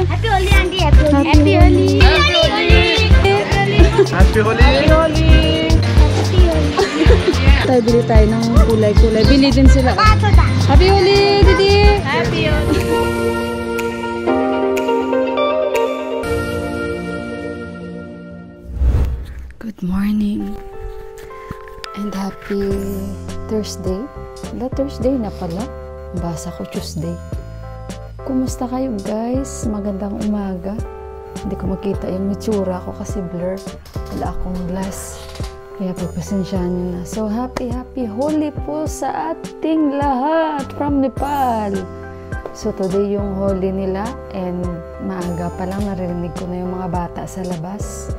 Happy Holi, Auntie. Happy Holi. Happy Holi. Happy Holi. Happy Holi. Tayo bili tayo ng kulay-kulay. Bili din sila. Happy Holi, Didi! Happy Holi. Good morning and happy Thursday. Thursday na pala. Basa ko Tuesday. Kumusta kayo guys? Magandang umaga. Hindi ko makita yung itsura ko kasi blur. Wala akong glass. Kaya pagpasensyahan nyo na. So happy Holi po sa ating lahat from Nepal. So today yung Holi nila and maaga pa lang naririnig ko na yung mga bata sa labas.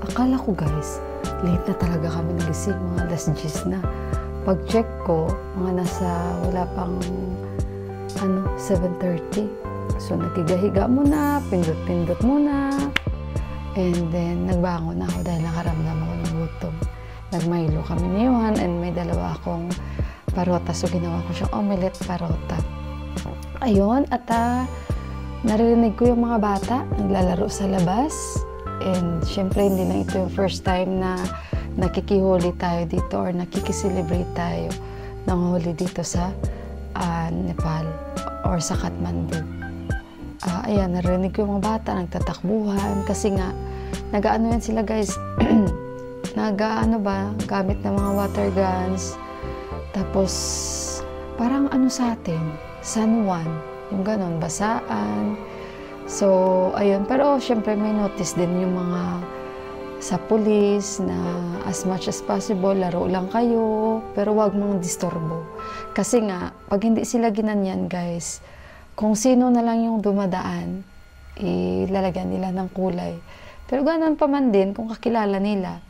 Akala ko guys, late na talaga kami nagising, mga alas 10 na. Pag check ko, mga nasa wala pang 7:30. So nagigahiga muna, pindot-pindot muna. And then nagbangon ako dahil nakaramdam ako ng gutom. Nagmaylo kami ni Johan and may dalawa akong parota. So ginawa ko siyang omelette parota. Ayun, at naririnig ko yung mga bata naglalaro sa labas. And syempre hindi na ito yung first time na nakikiholi tayo dito or nakikiselebrate tayo ng holi dito sa Nepal or sa Kathmandu. Ayan, narinig ko yung mga bata nagtatakbuhan kasi nga nag-ano yan sila guys gamit ng mga water guns, tapos parang sa atin San Juan, yung ganon, basaan. So, ayun. Pero, syempre, may notice din yung mga sa police na as much as possible, laro lang kayo, pero wag mong disturbo. Kasi nga, pag hindi sila ginanyan, guys, kung sino na lang yung dumadaan, ilalagyan nila ng kulay. Pero ganon pa man din kung kakilala nila.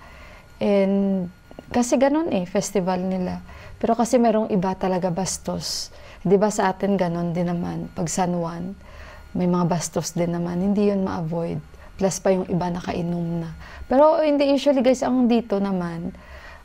And, kasi ganon festival nila. Pero kasi merong iba talaga bastos. Di ba sa atin ganon din naman, pag San Juan, may mga bastos din naman, hindi yun ma-avoid. Plus pa yung iba nakainom na. Pero hindi usually guys, ang dito naman,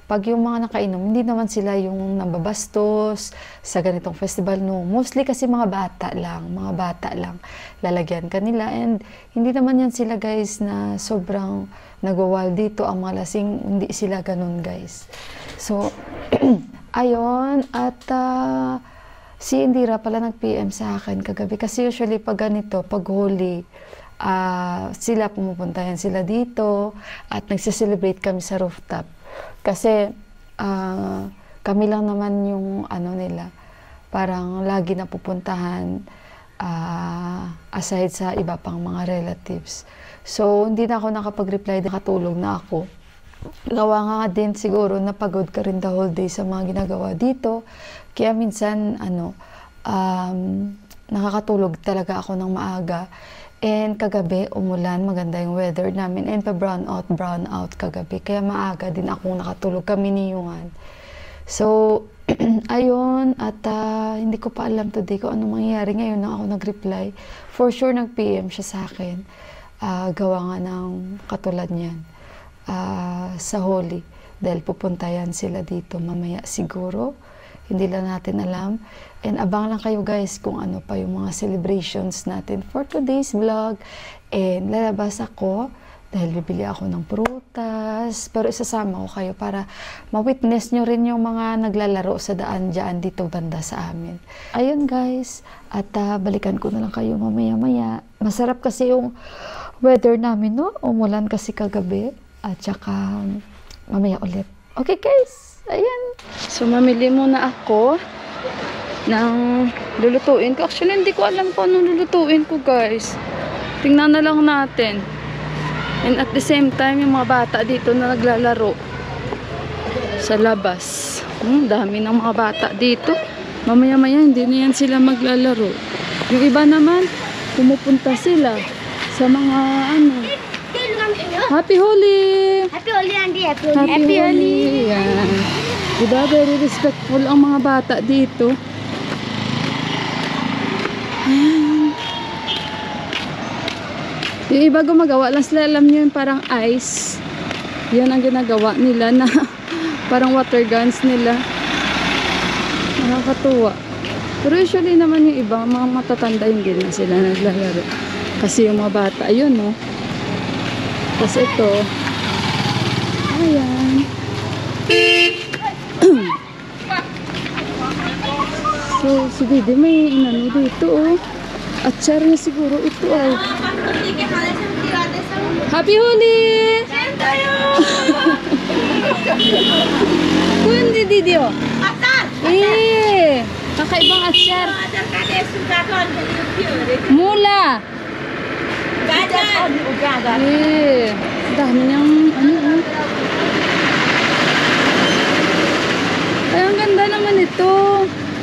pag yung mga nakainom, hindi naman sila yung nambabastos sa ganitong festival. No, mostly kasi mga bata lang, lalagyan kanila. And hindi naman yan sila guys na sobrang nagwawal dito. Ang mga lasing, hindi sila ganun guys. So, ayun, at si Indira pala nag-PM sa akin kagabi. Kasi usually pag ganito, pag Holi, sila pumupunta yan sila dito at nagsiselebrate kami sa rooftop. Kasi kami lang naman yung nila, parang lagi na pupuntahan aside sa iba pang mga relatives. So, hindi na ako nakapag-reply, nakatulog na ako. Gawa nga din siguro napagod ka rin the whole day sa mga ginagawa dito. Kaya minsan, nakakatulog talaga ako ng maaga. And kagabi, umulan, maganda yung weather namin. And pa-brown out kagabi. Kaya maaga din akong nakatulog kami ni Yuan. So, ayun. At hindi ko pa alam today kung ano mangyayari. Ngayon na ako nag-reply. For sure, nag-PM siya sa akin. Gawa nga ng katulad niyan. Sa Holi. Dahil pupunta yan sila dito mamaya siguro. Hindi lang natin alam. And abang lang kayo guys kung ano pa yung mga celebrations natin for today's vlog. And lalabas ako dahil bibili ako ng prutas. Pero isasama ko kayo para ma-witness nyo rin yung mga naglalaro sa daan dyan dito banda sa amin. Ayun guys. At balikan ko na lang kayo mamaya-maya. Masarap kasi yung weather namin, no? Umulan kasi kagabi. At saka mamaya ulit. Okay guys. Ayan. So, mamili muna ako ng lulutuin ko. Actually, hindi ko alam kung anong lulutuin ko, guys. Tingnan na lang natin. And at the same time, yung mga bata dito na naglalaro sa labas. Dami ng mga bata dito. Mamaya-maya, hindi na yan sila maglalaro. Yung iba naman, pumupunta sila sa mga Happy Holi! Happy Holi, Auntie. Happy Holi. Happy Holi! Yan. Diba, very respectful ang mga bata dito. Ayan. Yung iba gumagawa lang sila, alam nyo yung parang ice. Yan ang ginagawa nila na parang water guns nila. Nakakatuwa. Pero usually naman yung iba, mga matatanda, hindi na sila naglalaro. Kasi yung mga bata, ayun no. Tapos ito, ayan. So, si Didi may inano dito oh. At share niya siguro ito ay. Happy Holi! Kundi Didi oh. Eh, kakaibang atsar. Mula. Eh, dami niyang ano oh. Ay, ang ganda naman ito.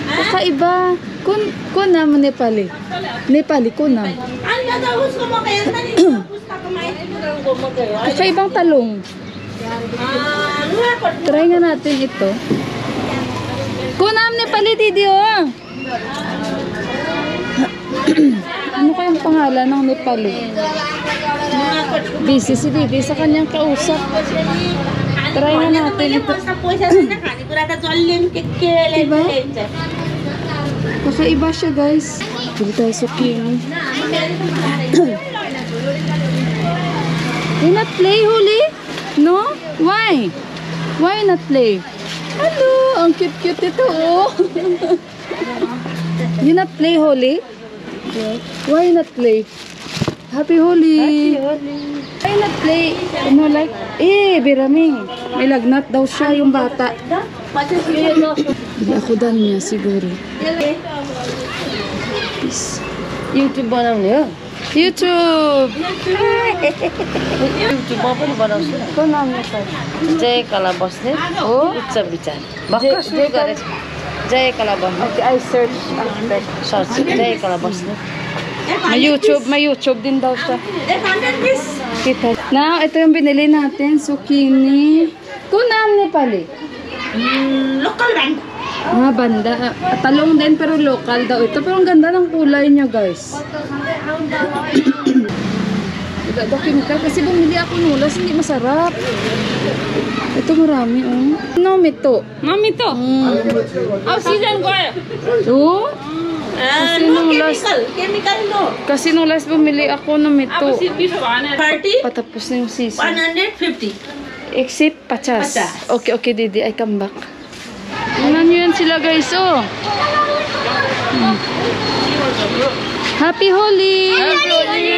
Kakaiba. Kun naman Nepali. Nepali kun naman. Kakaibang talong. Try nga natin ito. Kun naman Nepali Didi oh. Ano kayang pangalan ng Nepali? Busy si Didi sa kanyang kausap. Try nga natin ito. Diba? Kakaiba siya guys. Dili tayo suking. You not play Huli? No? Why? Why not play? Hello, ang cute-cute ito oh. You not play Holi? Why not play? Happy Holi. Why not play? Ano like? Biraming. May lagnat daw siya yung bata. Hindi ako dan niya siguro. YouTube बनाउने हो YouTube. युट्युबमा पनि बनाउँछु को नाम है सर? जय कला बस्ने Oh. उच्च विचार भर्खर सुरु गरेको जय कला बस्ने Okay, I search after. Search जय कला बस्ने May YouTube din daw siya. Kita. Now, ito yung binili natin. Zucchini. Kunam Nepali. Local brand. Banda. Talong din pero local daw ito. Pero ang ganda ng kulay niya guys. Wala daw chemical kasi bumili ako nulas. Hindi masarap. Ito marami oh. Nomito. Mamito. Season ko. Oh? Kasi No nulas. chemical no. Kasi nulas bumili ako nomito. 30. Patapos na yung season. 150. Except pachas. Pachas. Okay, Didi. I come back. Tingnan nyo yan sila, guys, oh. Happy Holi! Happy Holi!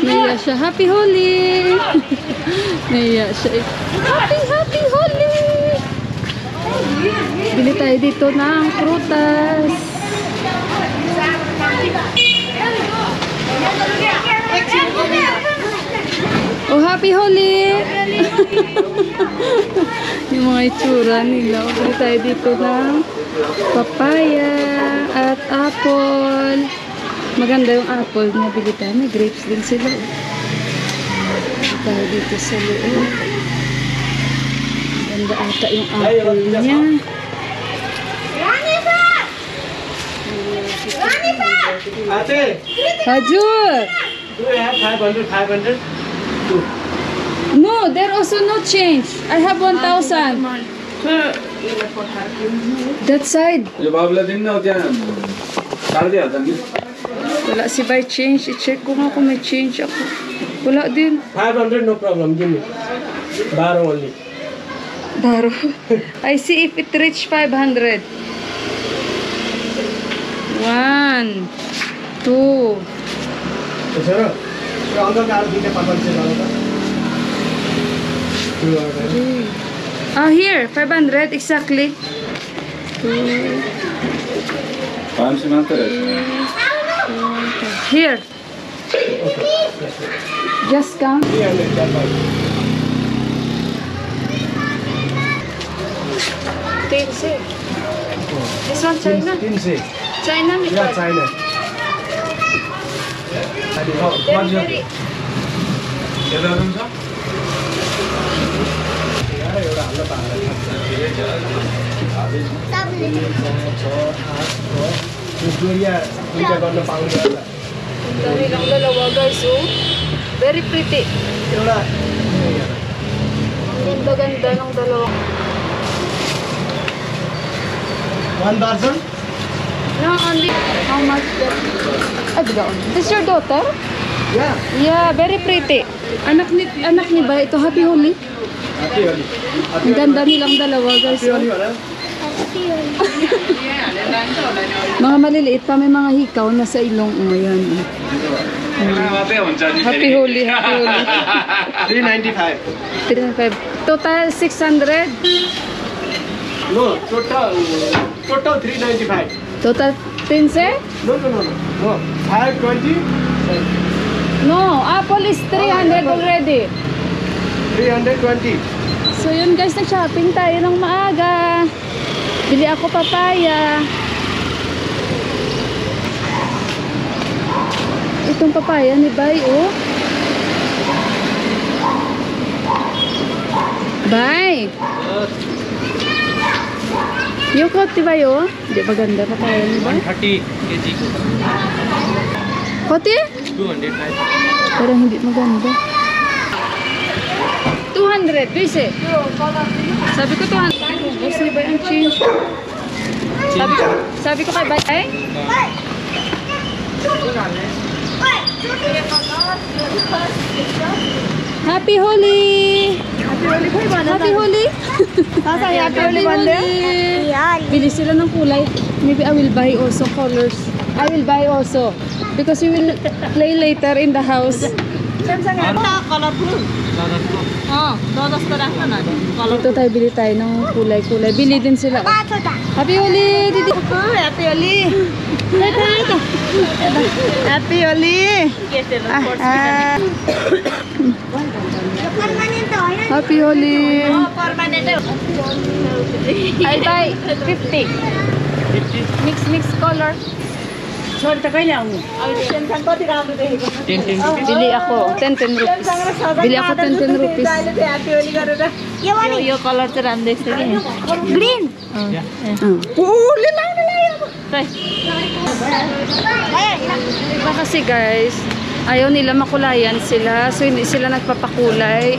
Naiya siya. Happy Holi! Naiya siya. Happy Holi! Bili tayo dito ng prutas. Oh, Happy Holi! Yung mga itsura nila. Bili tayo dito ng papaya at apple. Maganda yung apple na bili tayo. May grapes din sila. Bili tayo dito sa loob. Maganda ata yung apple niya. Ate, Hajur! do you have 500? No, there also no change. I have 1,000. That side. यो बाबुलाई दिन न त्यहाँ काट्दिहाल्छ नि Wala si by change. I-check ko nga kung may change ako. Wala din. 500, no problem. Give me. Baro only. Daro. I see if it reach 500. 1, 2. Sir, so ang gagawin dito papansin lang ito. Here, 500 exactly. 2. 500 मात्र Here. Just count. 300, that's all. 10. This one China. 300. China may Yeah, China. very. यता पनि छ एउटा हाल्न जोडिया दुईटा गर्न पाउँछ Ang dami lang dalawa guys, oh. Very pretty. एउटा Ganda-ganda ng dalawa. 1 person No, only. How much? This is your daughter? Yeah. Yeah, very pretty. Anak ni ba ito? Happy Holi? Happy Holi. Ang ganda nilang dalawa, guys. Happy Holi, wala? Mga maliliit pa, may mga hikaw na sa ilong. Ayan. Happy Holi, Happy Holi. 395. 395. Total 600. No, total 395. Total 15? No. 520. No, apple is 300 already. 320. So yun guys, nag-shopping tayo ng maaga. Bili ako papaya. Itong papaya ni Bay, oh. Bay! Yung kote ba yun? Hindi maganda papaya ni Bay. 30 kg ko. Kote? 205. Pero hindi maganda. 200, Bise. Sabi ko 200. Ubus ni Bay ang change. Sabi ko kay Bay. Happy Holi! Happy Holi! Happy Holi! Bili sila ng kulay. Maybe I will buy also colors. I will buy also. Because we will play later in the house. Dito tayo bili tayo ng kulay-kulay. Bili din sila. Happy Holi! Didi! Happy Holi! Happy Holi! Happy Holi! I'll buy 50. Mix color. Bili ako 10 rupees. Bili ako 10 rupees. Your color to run this again. Green. Iba kasi guys, ayaw nila makulayan sila, so hindi sila nagpapakulay.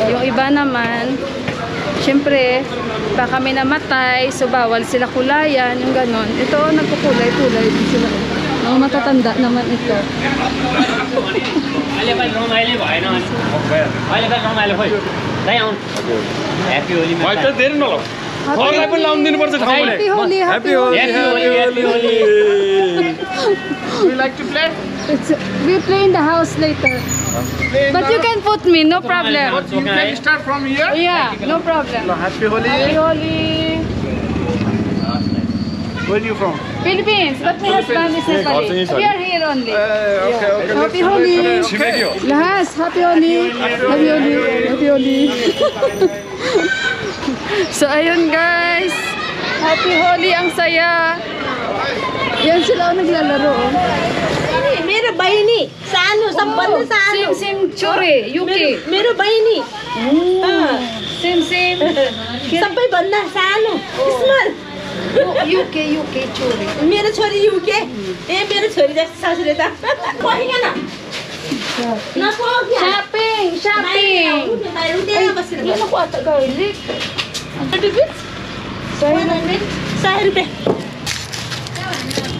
Yung iba naman, syempre, baka may namatay, so bawal sila kulayan, yung ganon. Ito, nagkukulay-kulay din sila. Mga matatanda naman ito. Happy Holi, Happy Holi. Do you like to play? We play in the house later. But you can put me, no problem. You can start from here. Yeah, no problem. Happy Holi. Happy Holi. Where are you from? Philippines, but my husband is Nepali. We are here only. Okay. Happy Holi. Lahas, Happy Holi. Happy Holi. Happy Holi. So ayun guys. Happy Holi, ang saya. Yan sila ang naglalaro. Oh. मेरे बहनी सानू संपन्न सानू Same chore, UK. मेरो बहनी Same. सबै भन्दा सानो स्मल UK chore. मेरो छोरी युके ए मेरो छोरी जस्तो सासुले त पहिन Shopping. Yan ako ata garlic. ₹100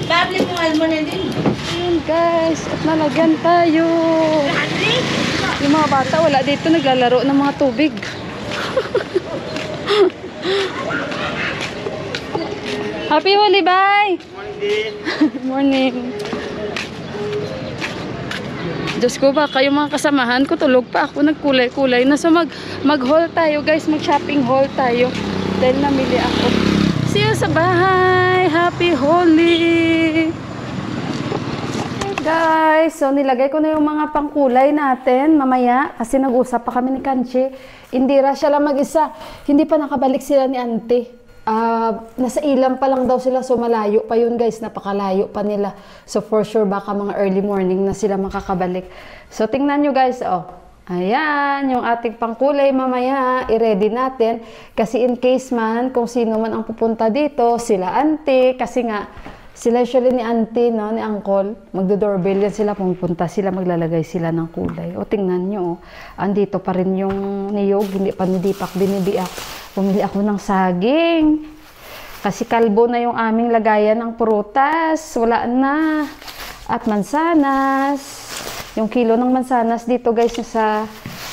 Bablé mo almond din. Ayun guys, at nalagyan tayo. Yung mga bata wala dito, naglalaro ng mga tubig. Happy Holi, bye! Morning. Diyos ko, baka yung mga kasamahan ko tulog pa ako, nagkulay-kulay na. So mag-haul tayo guys, mag-shopping haul tayo. Dahil namili ako. See you sa bahay! Happy Holi! Guys, so nilagay ko na yung mga pangkulay natin mamaya kasi nag-usap pa kami ni Kanchi. Indira siya lang mag-isa. Hindi pa nakabalik sila ni Auntie. Nasa ilang pa lang daw sila, so malayo pa yun guys, napakalayo pa nila. So for sure baka mga early morning na sila makakabalik. So tingnan nyo guys, oh. Ayan, yung ating pangkulay mamaya, i-ready natin. Kasi in case man, kung sino man ang pupunta dito, sila Auntie, kasi nga, sila usually ni Auntie, no, ni Uncle, magdo-doorbell yan sila, pumunta sila, maglalagay sila ng kulay. O tingnan nyo, andito pa rin yung niyog, hindi pa nidipak, binibiak. Pumili ako ng saging. Kasi kalbo na yung aming lagayan ng prutas. Wala na. At mansanas. Yung kilo ng mansanas dito guys sa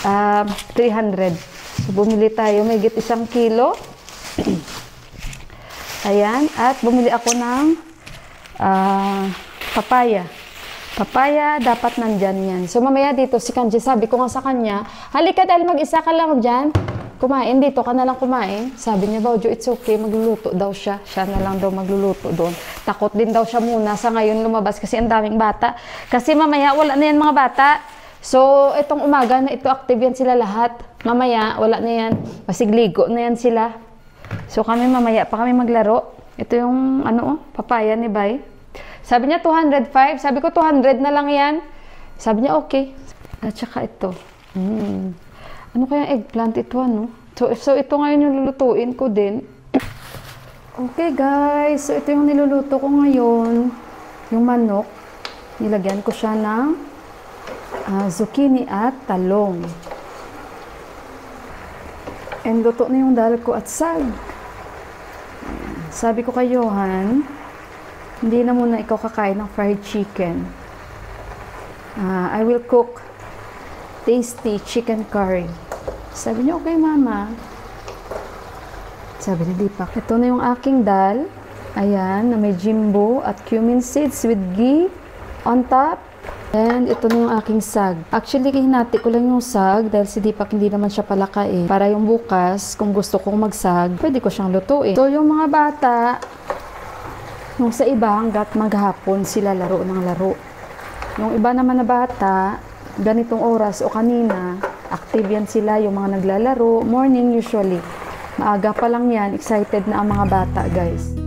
300. So, bumili tayo. May git 1 kilo. Ayan. At bumili ako ng papaya. Papaya, dapat nandyan yan. So, mamaya dito, si Kanji, sabi ko nga sa kanya, halika dahil mag-isa ka lang dyan. Kumain, dito ka na lang kumain. Sabi niya, Baujo, it's okay, magluluto daw siya. Siya na lang daw magluluto doon. Takot din daw siya muna sa ngayon lumabas kasi ang daming bata. Kasi mamaya, wala na yan mga bata. So, itong umaga na ito, active yan sila lahat. Mamaya, wala na yan. Pasigligo na yan sila. So, kami mamaya pa kami maglaro. Ito yung, papaya ni Bay. Sabi niya 205. Sabi ko 200 na lang yan. Sabi niya okay. At saka ito. Ano kaya eggplant ito ano? So ito ngayon yung lulutuin ko din. Okay guys. So ito yung niluluto ko ngayon. Yung manok. Nilagyan ko siya ng zucchini at talong. And luto na yung dal ko at sag. Sabi ko kay Johan, hindi na muna ikaw kakain ng fried chicken. I will cook tasty chicken curry. Sabi niya, okay mama. Sabi ni Deepak, ito na yung aking dal. Ayan, na may jimbo at cumin seeds with ghee on top. And ito na yung aking sag. Actually, hinati ko lang yung sag dahil si Deepak hindi naman siya palakain. Para yung bukas, kung gusto kong magsag, pwede ko siyang lutuin. So, yung mga bata, yung sa iba, hanggat maghapon sila laro ng laro. Yung iba naman na bata, ganitong oras o kanina, active yan sila, yung mga naglalaro. Morning usually. Maaga pa lang yan, excited na ang mga bata guys.